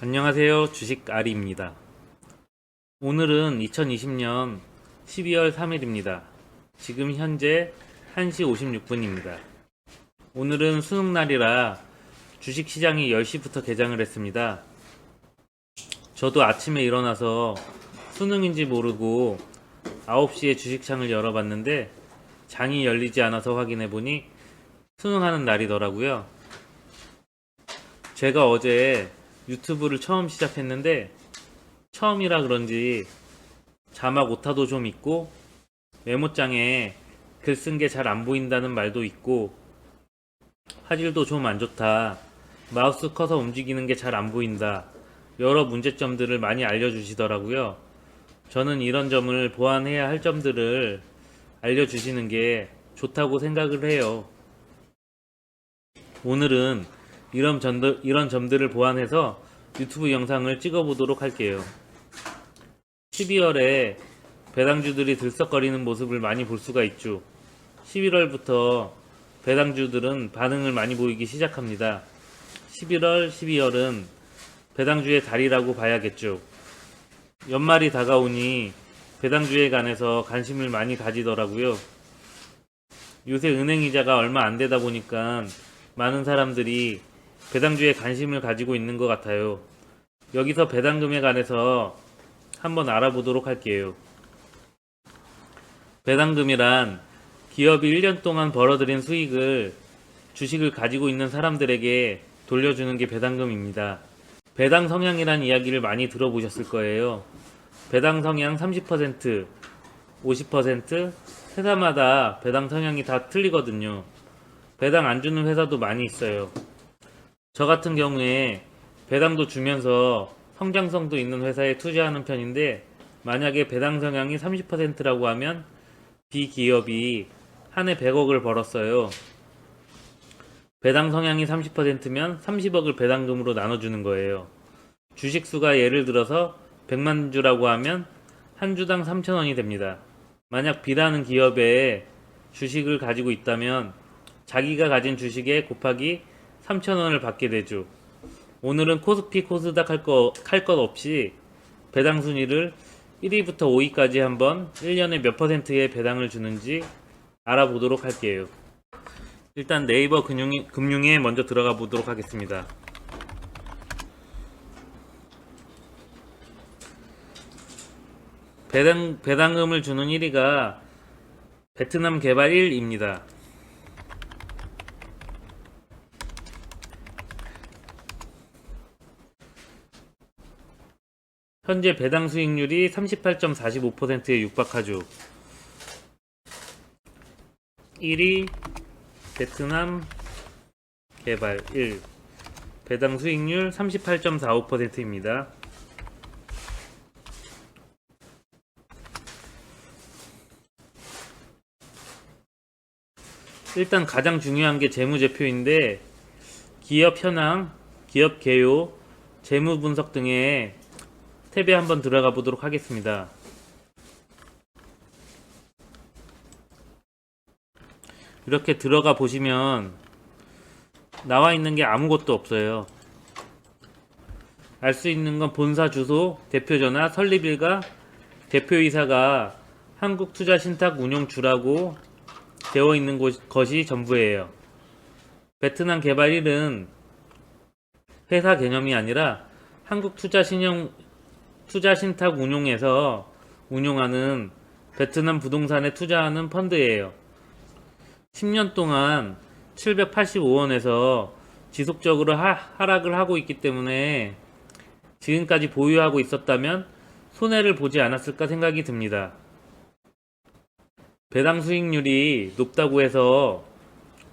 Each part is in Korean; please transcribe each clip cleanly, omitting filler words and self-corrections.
안녕하세요. 주식아리입니다. 오늘은 2020년 12월 3일입니다. 지금 현재 1시 56분입니다. 오늘은 수능날이라 주식시장이 10시부터 개장을 했습니다. 저도 아침에 일어나서 수능인지 모르고 9시에 주식창을 열어봤는데 장이 열리지 않아서 확인해보니 수능하는 날이더라고요. 제가 어제 유튜브를 처음 시작했는데 처음이라 그런지 자막 오타도 좀 있고 메모장에 글 쓴 게 잘 안 보인다는 말도 있고 화질도 좀 안 좋다, 마우스 커서 움직이는 게 잘 안 보인다, 여러 문제점들을 많이 알려주시더라고요. 저는 이런 점을 보완해야 할 점들을 알려주시는 게 좋다고 생각을 해요. 오늘은 이런 점들을 보완해서 유튜브 영상을 찍어보도록 할게요. 12월에 배당주들이 들썩거리는 모습을 많이 볼 수가 있죠. 11월부터 배당주들은 반응을 많이 보이기 시작합니다. 11월, 12월은 배당주의 달이라고 봐야겠죠. 연말이 다가오니 배당주에 관해서 관심을 많이 가지더라고요. 요새 은행이자가 얼마 안 되다 보니까 많은 사람들이 배당주에 관심을 가지고 있는 것 같아요. 여기서 배당금에 관해서 한번 알아보도록 할게요. 배당금이란 기업이 1년 동안 벌어들인 수익을 주식을 가지고 있는 사람들에게 돌려주는 게 배당금입니다. 배당 성향이란 이야기를 많이 들어보셨을 거예요. 배당 성향 30%, 50%, 회사마다 배당 성향이 다 틀리거든요. 배당 안 주는 회사도 많이 있어요. 저 같은 경우에 배당도 주면서 성장성도 있는 회사에 투자하는 편인데, 만약에 배당 성향이 30%라고 하면 B기업이 한 해 100억을 벌었어요. 배당 성향이 30%면 30억을 배당금으로 나눠주는 거예요. 주식수가 예를 들어서 100만 주라고 하면 한 주당 3,000원이 됩니다. 만약 B라는 기업에 주식을 가지고 있다면 자기가 가진 주식에 곱하기 3,000원을 받게 되죠. 오늘은 코스피 코스닥 할 것 없이 배당 순위를 1위부터 5위까지 한번 1년에 몇 퍼센트의 배당을 주는지 알아보도록 할게요. 일단 네이버 금융에 먼저 들어가 보도록 하겠습니다. 배당금을 주는 1위가 베트남 개발 1입니다. 현재 배당 수익률이 38.45%에 육박하죠. 1위 베트남 개발 1, 배당 수익률 38.45%입니다. 일단 가장 중요한 게 재무제표인데, 기업 현황, 기업 개요, 재무 분석 등의 탭에 한번 들어가 보도록 하겠습니다. 이렇게 들어가 보시면 나와 있는 게 아무것도 없어요. 알 수 있는 건 본사 주소, 대표 전화, 설립일과 대표이사가 한국투자신탁운용주라고 되어 있는 것이 전부예요. 베트남 개발 1은 회사 개념이 아니라 한국투자신탁운용에서 운용하는 베트남 부동산에 투자하는 펀드예요. 10년 동안 785원에서 지속적으로 하락을 하고 있기 때문에 지금까지 보유하고 있었다면 손해를 보지 않았을까 생각이 듭니다. 배당 수익률이 높다고 해서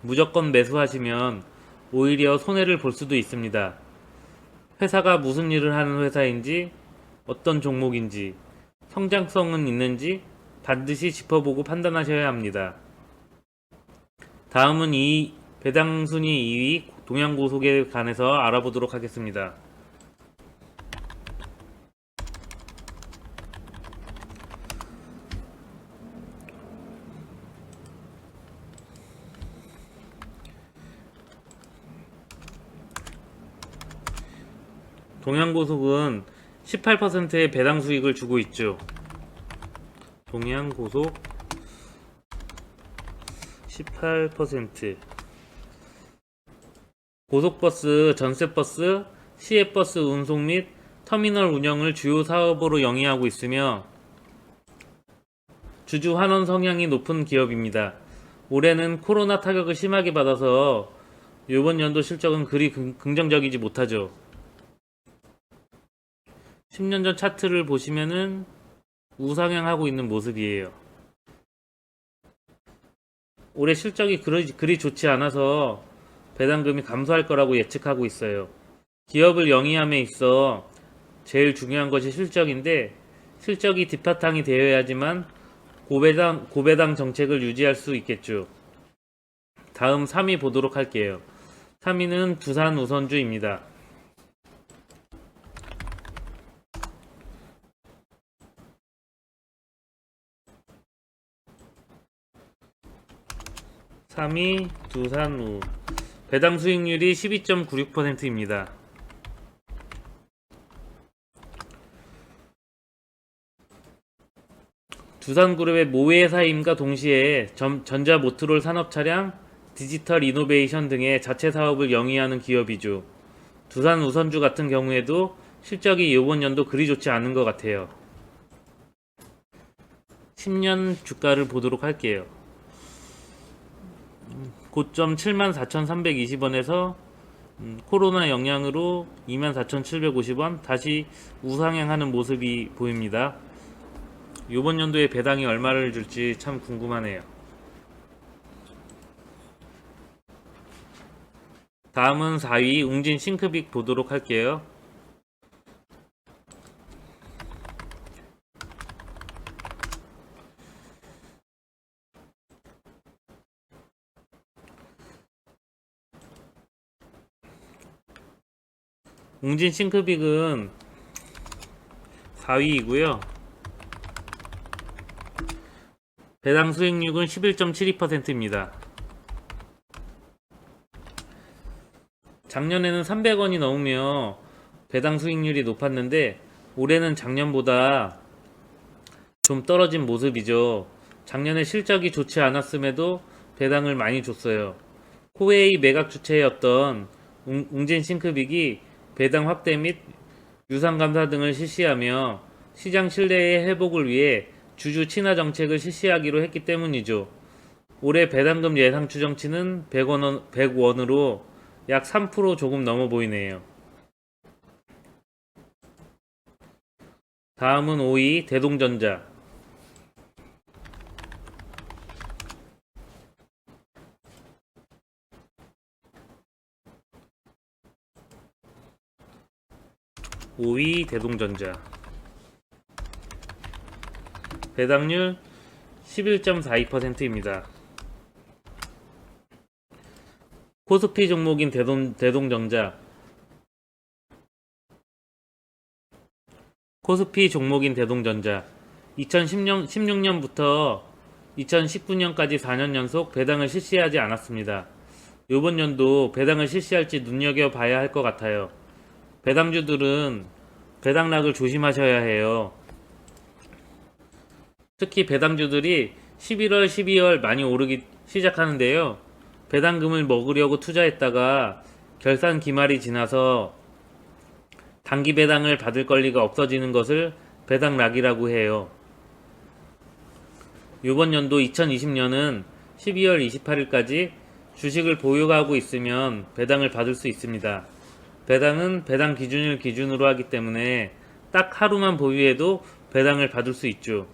무조건 매수하시면 오히려 손해를 볼 수도 있습니다. 회사가 무슨 일을 하는 회사인지, 어떤 종목인지, 성장성은 있는지 반드시 짚어보고 판단하셔야 합니다. 다음은 이 배당 순위 2위 동양고속에 관해서 알아보도록 하겠습니다. 동양고속은 18%의 배당 수익을 주고 있죠. 동양고속 18%. 고속버스, 전세버스, 시외버스 운송 및 터미널 운영을 주요 사업으로 영위하고 있으며 주주 환원 성향이 높은 기업입니다. 올해는 코로나 타격을 심하게 받아서 이번 연도 실적은 그리 긍정적이지 못하죠. 10년 전 차트를 보시면은 우상향하고 있는 모습이에요. 올해 실적이 그리 좋지 않아서 배당금이 감소할 거라고 예측하고 있어요. 기업을 영위함에 있어 제일 중요한 것이 실적인데 실적이 뒷바탕이 되어야지만 고배당 정책을 유지할 수 있겠죠. 다음 3위 보도록 할게요. 3위는 두산 우선주입니다. (3위) 두산우. 배당 수익률이 12.96%입니다. 두산그룹의 모회사임과 동시에 전자 모트롤 산업차량, 디지털 이노베이션 등의 자체 사업을 영위하는 기업이죠. 두산 우선주 같은 경우에도 실적이 이번 연도 그리 좋지 않은 것 같아요. 10년 주가를 보도록 할게요. 고점 74,320원에서 코로나 영향으로 24,750원 다시 우상향하는 모습이 보입니다. 이번 연도에 배당이 얼마를 줄지 참 궁금하네요. 다음은 4위 웅진 싱크빅 보도록 할게요. 웅진 싱크빅은 4위이고요. 배당 수익률은 11.72%입니다. 작년에는 300원이 넘으며 배당 수익률이 높았는데 올해는 작년보다 좀 떨어진 모습이죠. 작년에 실적이 좋지 않았음에도 배당을 많이 줬어요. 코웨이 매각 주체였던 웅진 싱크빅이 배당 확대 및 유상 감사 등을 실시하며 시장 신뢰의 회복을 위해 주주 친화 정책을 실시하기로 했기 때문이죠. 올해 배당금 예상 추정치는 100원으로 약 3% 조금 넘어 보이네요. 다음은 5위 대동전자. 배당률 11.42%입니다. 코스피 종목인 대동전자. 코스피 종목인 대동전자 2016년부터 2019년까지 4년 연속 배당을 실시하지 않았습니다. 이번 연도 배당을 실시할지 눈여겨봐야 할 것 같아요. 배당주들은 배당락을 조심하셔야 해요. 특히 배당주들이 11월, 12월 많이 오르기 시작하는데요. 배당금을 먹으려고 투자했다가 결산 기말이 지나서 단기 배당을 받을 권리가 없어지는 것을 배당락이라고 해요. 이번 연도 2020년은 12월 28일까지 주식을 보유하고 있으면 배당을 받을 수 있습니다. 배당은 배당 기준일 기준으로 하기 때문에 딱 하루만 보유해도 배당을 받을 수 있죠.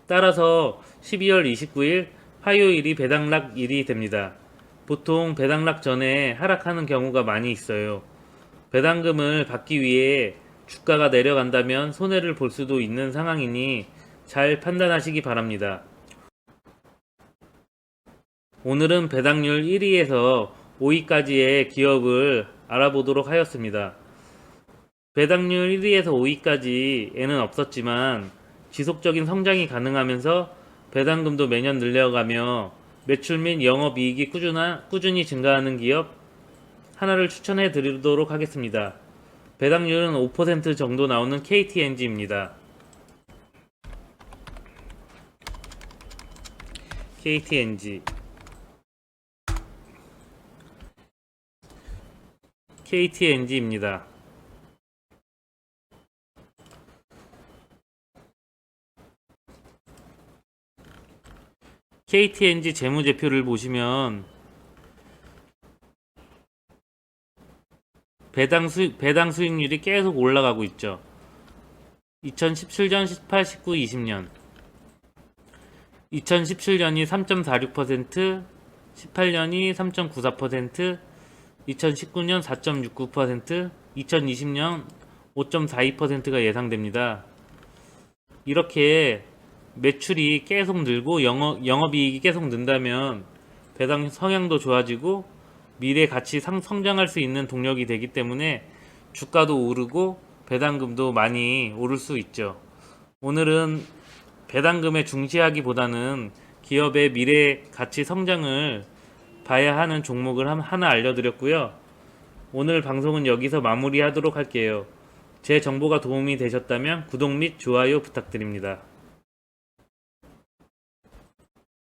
따라서 12월 29일 화요일이 배당락일이 됩니다. 보통 배당락 전에 하락하는 경우가 많이 있어요. 배당금을 받기 위해 주가가 내려간다면 손해를 볼 수도 있는 상황이니 잘 판단하시기 바랍니다. 오늘은 배당률 1위에서 5위까지의 기업을 알아보도록 하였습니다. 배당률 1위에서 5위까지에는 없었지만 지속적인 성장이 가능하면서 배당금도 매년 늘려가며 매출 및 영업이익이 꾸준히 증가하는 기업 하나를 추천해 드리도록 하겠습니다. 배당률은 5% 정도 나오는 KTNG입니다. KTNG. KTNG입니다. KTNG 재무제표를 보시면 배당 수익률이 계속 올라가고 있죠. 2017년, 18, 19, 20년. 2017년이 3.46%, 18년이 3.94%, 2019년 4.69%, 2020년 5.42%가 예상됩니다. 이렇게 매출이 계속 늘고 영업이익이 계속 는다면 배당 성향도 좋아지고 미래 같이 성장할 수 있는 동력이 되기 때문에 주가도 오르고 배당금도 많이 오를 수 있죠. 오늘은 배당금에 중시하기보다는 기업의 미래 가치 성장을 봐야 하는 종목을 하나 알려드렸고요. 오늘 방송은 여기서 마무리하도록 할게요. 제 정보가 도움이 되셨다면 구독 및 좋아요 부탁드립니다.